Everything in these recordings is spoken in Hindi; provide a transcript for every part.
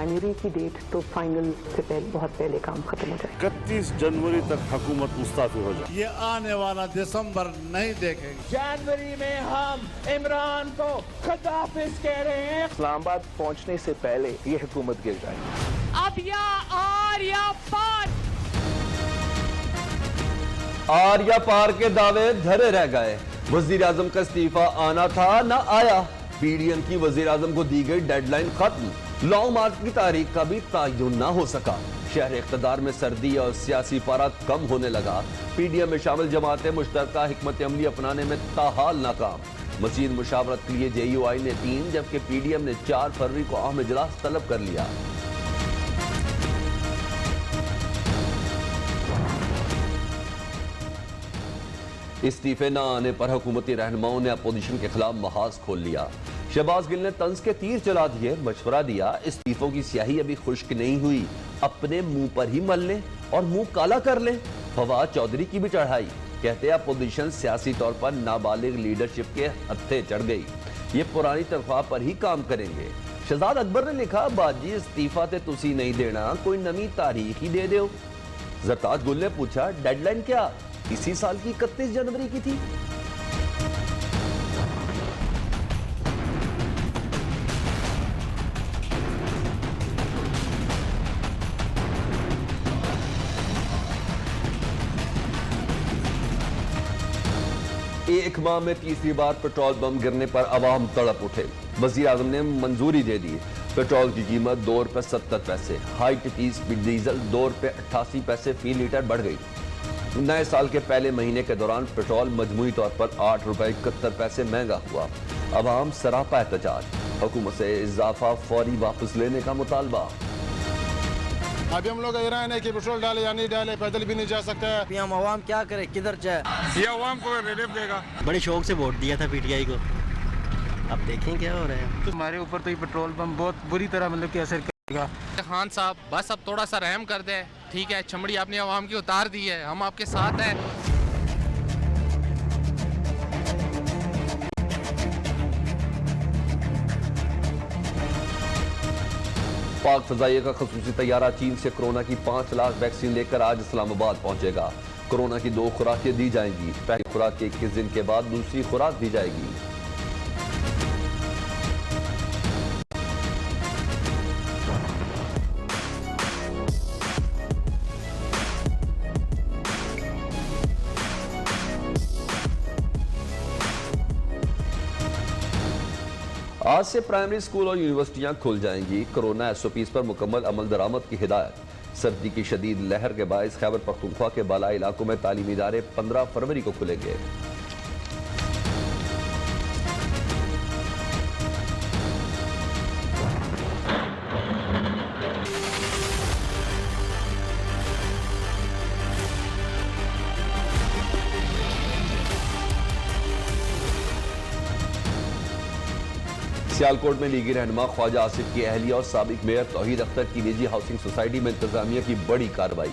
जनवरी की डेट तो फाइनल से पहले बहुत पहले काम खत्म हो जाए। 31 जनवरी तक हुकूमत मुस्ताफी हो जाए। ये आने वाला दिसंबर नहीं देखेंगे। जनवरी में हम इमरान को खदाफिज कह रहे हैं। इस्लामाबाद पहुंचने से पहले ये हुकूमत गिर जाएगी। अब या आर या पार। आर या पार के दावे धरे रह गए। वजीर आजम का इस्तीफा आना था, ना आया। पीडीएम की वजीर आजम को दी गई डेडलाइन खत्म। लॉन्ग मार्च की तारीख का भी तयन ना हो सका। शहर इख्तदार में सर्दी और सियासी पारा कम होने लगा। पीडीएम में शामिल जमातें मुश्तरका हिकमत अमली अपनाने में ताहाल नाकाम। मजीद मुशावरत के लिए JUI ने 3 जबकि पीडीएम ने 4 फरवरी को अहम इजलास तलब कर लिया। इस्तीफे न आने पर हुकूमती रहनुमाओं ने अपोजिशन के खिलाफ महाज खोल लिया। शहबाज गिल ने तंज के तीर चला दिए, मशवरा दिया इस्तीफों की स्याही अभी खुश्क नहीं हुई, अपने मुंह पर ही मल लें और मुंह काला कर लें। फवाद चौधरी की भी चढ़ाई, कहते अपोजिशन सियासी तौर पर नाबालिग लीडरशिप के हत्थे चढ़ गई, ये पुरानी तनख्वाह पर ही काम करेंगे। शहजाद अकबर ने लिखा, बाजी इस्तीफा ते तुसी नहीं देना, कोई नवी तारीख ही दे दो। जरताज गुल ने पूछा, डेडलाइन क्या इसी साल की 31 जनवरी की थी? एक माह में तीसरी बार पेट्रोल बम गिरने पर अवाम तड़प उठे। वजीर आजम ने मंजूरी दे दी। पेट्रोल की कीमत ₹2.70। हाई टीपी स्पीड डीजल ₹2.88 फी लीटर बढ़ गई। नए साल के पहले महीने के दौरान पेट्रोल मजमूई तौर पर ₹8.71 महंगा हुआ। अवाम सरापा एहतजाज, हुकूमत से इजाफा फौरी वापस लेने का मुतालबा। अभी हम लोग हैरान है कि पेट्रोल डाले या नहीं डाले, पैदल भी नहीं जा सकता है। अभी हम अवाम क्या करे, किधर जाए? ये अवाम को रिलीफ देगा। बड़े शौक से वोट दिया था PTI को, अब देखें क्या हो रहा है। तो हमारे ऊपर तो ये पेट्रोल पंप बहुत बुरी तरह मतलब कि असर करेगा। खान साहब बस अब थोड़ा सा रहम कर दे, ठीक है, चमड़ी आपने अवाम की उतार दी है, हम आपके साथ हैं। पाक फजाइया का खसूसी तैयारा चीन से कोरोना की 5 लाख वैक्सीन लेकर आज इस्लामाबाद पहुंचेगा। कोरोना की 2 खुराकें दी जाएंगी। पहली खुराक के 21 दिन के बाद दूसरी खुराक दी जाएगी। आज से प्राइमरी स्कूल और यूनिवर्सिटियां खुल जाएंगी। कोरोना SOPs पर मुकम्मल अमल दरामद की हिदायत। सर्दी की शदीद लहर के बायस खैबर पख्तूनख्वा के बालाई इलाकों में तालीमी इदारे 15 फरवरी को खुलेंगे। सियालकोट में लीगी रहनुमा ख्वाजा आसिफ की अहलिया और साबिक मेयर तौहीद अख्तर की निजी हाउसिंग सोसाइटी में इंतजामिया की बड़ी कार्रवाई।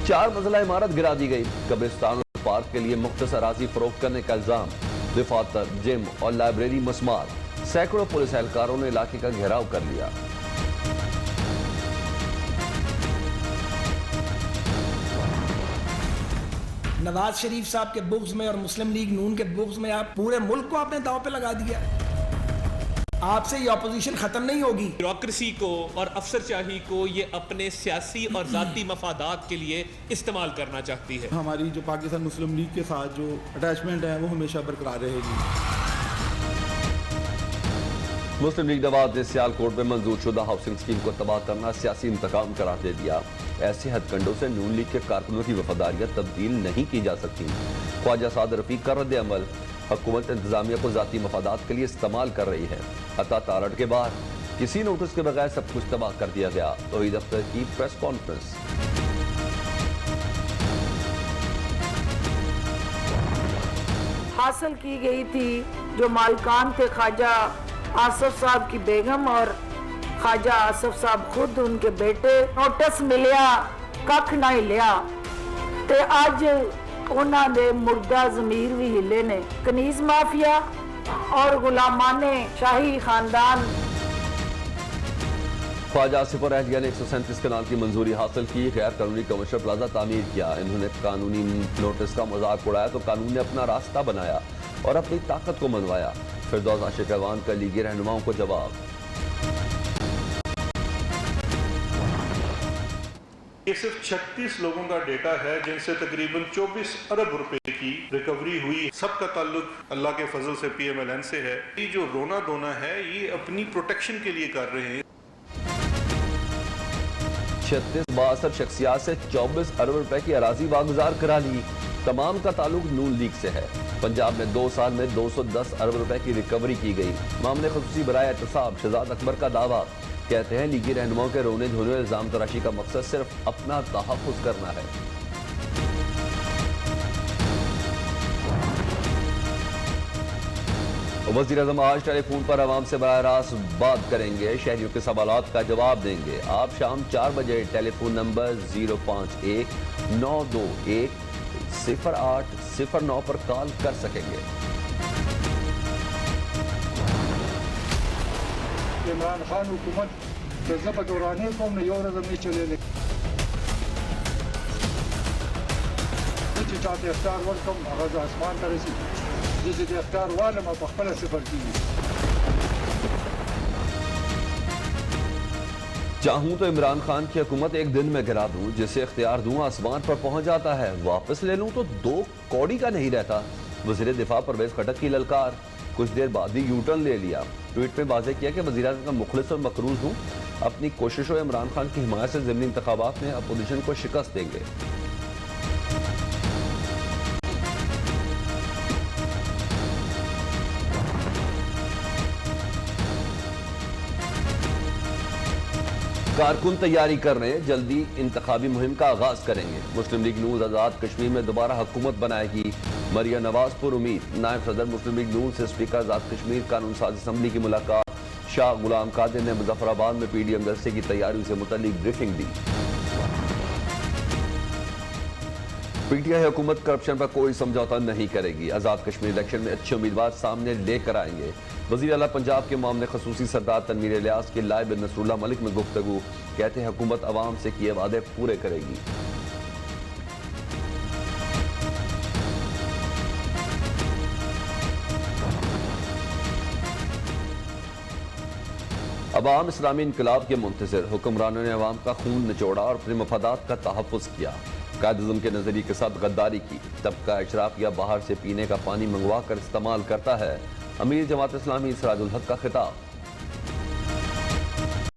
4 मंजिला इमारत गिरा दी गई। कब्रिस्तान और पार्क के लिए मुख्तसर अराज़ी फरोख्त करने का इल्जाम। दफातर, जिम और लाइब्रेरी मस्मार। सैकड़ों पुलिस एहलकारों ने इलाके का घेराव कर लिया। नवाज शरीफ साहब के बुग्ज में और मुस्लिम लीग नून के बुग्ज में आप पूरे मुल्क को आपने दांव पे लगा दिया। आपसे ये ऑपोजिशन खत्म नहीं होगी। ब्यूरोक्रेसी को और अफसरशाही को ये अपने सियासी और जाती मफादात के लिए इस्तेमाल करना चाहती है। हमारी जो पाकिस्तान मुस्लिम लीग के साथ जो अटैचमेंट है वो हमेशा बरकरार रहेगी। मुस्लिम लीग नवाज ने सियालकोट में मंजूर शुदा हाउसिंग स्कीम को तबाह करना सियासी इंतकाम करार दे दिया। ऐसे हथकंडों से नून लीग के कारकुनों की वफादारियां तब्दील नहीं की जा सकती। ख्वाजा साद रफीक का रद्द अमल, हुकूमत इंतजामिया को जाती मफादात के लिए इस्तेमाल कर रही है। अता तारड़ के बाद किसी नोटिस के बगैर सब कुछ तबाह कर दिया गया। तौहीद अख्तर की प्रेस कॉन्फ्रेंस। हासिल की गई थी जो मालकान थे ख्वाजा आसिफ साहब की बेगम और ख्वाजा आसिफ साहब खुद, उनके बेटे, नोटिस मिलिया कख नहीं लिया ते अज उन्होंने दे मुर्दा जमीर भी हिले ने। कनीज माफिया और गुलामाने शाही खानदान ख्वाजा सिपर अहलिया ने 137 कनाल की मंजूरी हासिल की। गैर कानूनी कमर्शियल प्लाजा तामीर किया। इन्होंने कानूनी नोटिस का मजाक उड़ाया तो कानून ने अपना रास्ता बनाया और अपनी ताकत को मनवाया। फिरदौस आशिक अवान का लीगी रहनुमाओं को जवाब। ये सिर्फ 36 लोगों का डेटा है जिनसे तकरीबन 24 अरब रुपए की रिकवरी हुई। सबका ताल्लुक अल्लाह के फजल से PMLN से है। ये जो रोना धोना है ये अपनी प्रोटेक्शन के लिए कर रहे हैं। 36 शख्सियात से 24 अरब रुपए की अराजी वागुजार करा ली। तमाम का ताल्लुक नून लीग से है। पंजाब में 2 साल में 210 अरब रुपए की रिकवरी की गई। मामले खुसूसी बराए एहतसाब शहजाद अकबर का दावा। कहते हैं लीगी रहनुमाओं के रोने धोने और इल्जाम तराशी का मकसद सिर्फ अपना तहफ़्फ़ुज़ करना है। वज़ीर-ए-आज़म आज टेलीफोन पर आवाम से बराह रास्त बात करेंगे। शहरियों के सवालात का जवाब देंगे। आप शाम 4 बजे टेलीफोन नंबर 051 921 0809 पर कॉल कर सकेंगे। इमरान खान हुकूमत के जब दौराने को हमने यो रज़म नहीं चले ले कुछ चाहते अफ्तार वर्ड कम आगाज आसमान का रसी जिसे अफ्तार वाले में पखला सिफर की। चाहूं तो इमरान खान की हुकूमत एक दिन में गिरा दूं, जिसे इख्तियार दूं आसमान पर पहुंच जाता है। वापस ले लूं तो 2 कौड़ी का नहीं रहता। वज़ीर दिफा परवेज खटक की ललकार। कुछ देर बाद ही यू टर्न ले लिया। ट्वीट में वाज़ेह किया कि वज़ीर-ए-आज़म का मुखलिस और मकरूज हूं। अपनी कोशिशों इमरान खान की हिमायत से ज़िमनी इंतखाबात में अपोजिशन को शिकस्त देंगे। कारकुन तैयारी कर रहे हैं। जल्दी इंतखाबी मुहिम का आगाज करेंगे। मुस्लिम लीग नून आज़ाद कश्मीर में दोबारा हुकूमत बनाएगी। मरिया नवाज पर उम्मीद। नायब सदर मुस्लिम लीग नून से स्पीकर आज़ाद कश्मीर कानून साज असम्बली की मुलाकात। शाह गुलाम कादिर ने मुजफ्फराबाद में PDM जलसे की तैयारियों से मुतल्लिक ब्रीफिंग दी। PTI हुकूमत करप्शन पर कोई समझौता नहीं करेगी। आज़ाद कश्मीर इलेक्शन में अच्छे उम्मीदवार सामने लेकर आएंगे। वज़ीर आला पंजाब के मामले खसूसी सरदार तनवीर इलियास के लाइव नसरुल्लाह मलिक में गुफ्तगू। कहते हैं हुकूमत अवाम से किए वादे पूरे करेगी। अवाम इस्लामी इनकलाब के मुंतज़िर। हुक्मरानों ने अवाम का खून निचोड़ा और अपने मफादात का तहफ़्फ़ुज़ किया। कायद-ए-आज़म के नज़रिए के साथ गद्दारी की। तबका अशराफ या बाहर से पीने का पानी मंगवा कर इस्तेमाल करता है। अमीर जमात इस्लामी सिराजुल हक का खिताब।